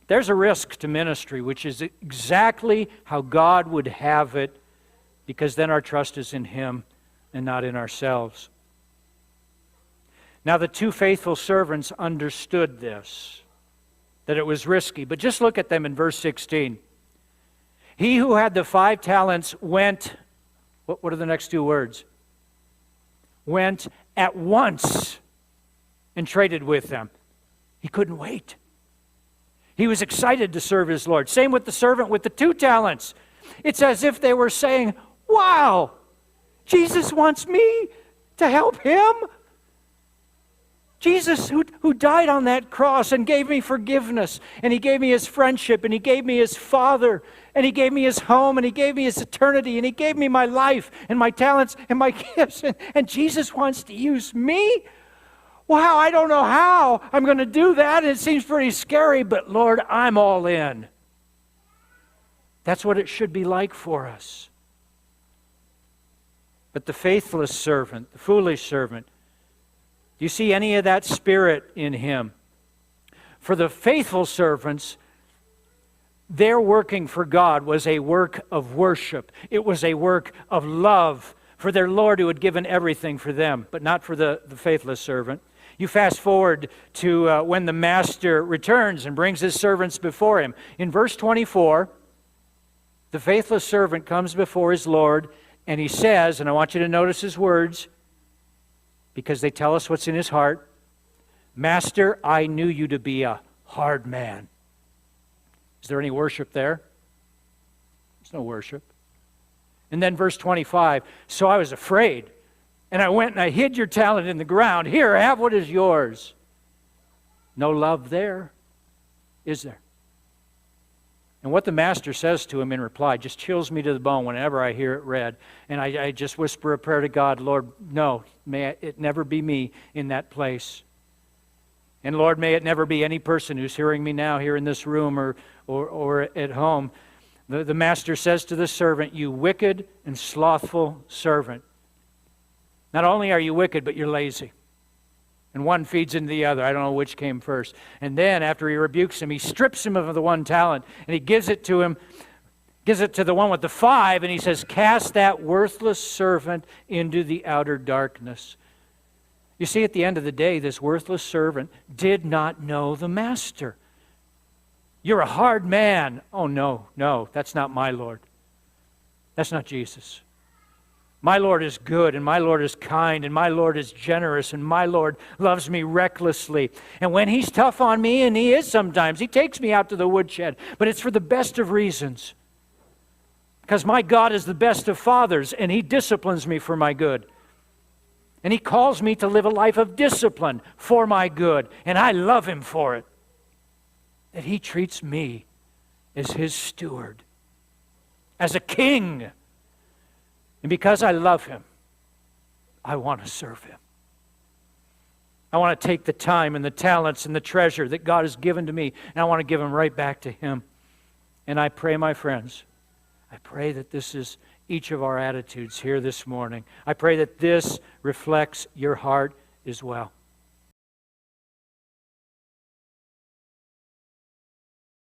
There's a risk to ministry, which is exactly how God would have it, because then our trust is in Him and not in ourselves. Now, the two faithful servants understood this, that it was risky. But just look at them in verse 16. He who had the 5 talents went, what are the next two words? Went at once and traded with them. He couldn't wait. He was excited to serve his Lord. Same with the servant with the 2 talents. It's as if they were saying, wow, Jesus wants me to help him. Jesus, who died on that cross and gave me forgiveness, and He gave me His friendship, and He gave me His Father, and He gave me His home, and He gave me His eternity, and He gave me my life and my talents and my gifts, and Jesus wants to use me? Wow, I don't know how I'm going to do that. It seems pretty scary, but Lord, I'm all in. That's what it should be like for us. But the faithless servant, the foolish servant, do you see any of that spirit in him? For the faithful servants, their working for God was a work of worship. It was a work of love for their Lord who had given everything for them, but not for the faithless servant. You fast forward to when the master returns and brings his servants before him. In verse 24, the faithless servant comes before his Lord, and he says, and I want you to notice his words, because they tell us what's in his heart. Master, I knew you to be a hard man. Is there any worship there? There's no worship. And then verse 25, so I was afraid, and I went and I hid your talent in the ground. Here, have what is yours. No love there, is there? And what the master says to him in reply just chills me to the bone whenever I hear it read. And I just whisper a prayer to God, Lord, no, may it never be me in that place. And Lord, may it never be any person who's hearing me now here in this room or at home. The master says to the servant, you wicked and slothful servant. Not only are you wicked, but you're lazy. And one feeds into the other. I don't know which came first. And then after he rebukes him, he strips him of the 1 talent and he gives it to him, gives it to the one with the 5, and he says, cast that worthless servant into the outer darkness. You see, at the end of the day, this worthless servant did not know the master. You're a hard man. Oh, no, that's not my Lord. That's not Jesus. My Lord is good, and my Lord is kind, and my Lord is generous, and my Lord loves me recklessly. And when He's tough on me, and He is sometimes, He takes me out to the woodshed, but it's for the best of reasons. Because my God is the best of fathers, and He disciplines me for my good. And He calls me to live a life of discipline for my good, and I love Him for it. That He treats me as His steward, as a king. And because I love Him, I want to serve Him. I want to take the time and the talents and the treasure that God has given to me, and I want to give them right back to Him. And I pray, my friends, I pray that this is each of our attitudes here this morning. I pray that this reflects your heart as well.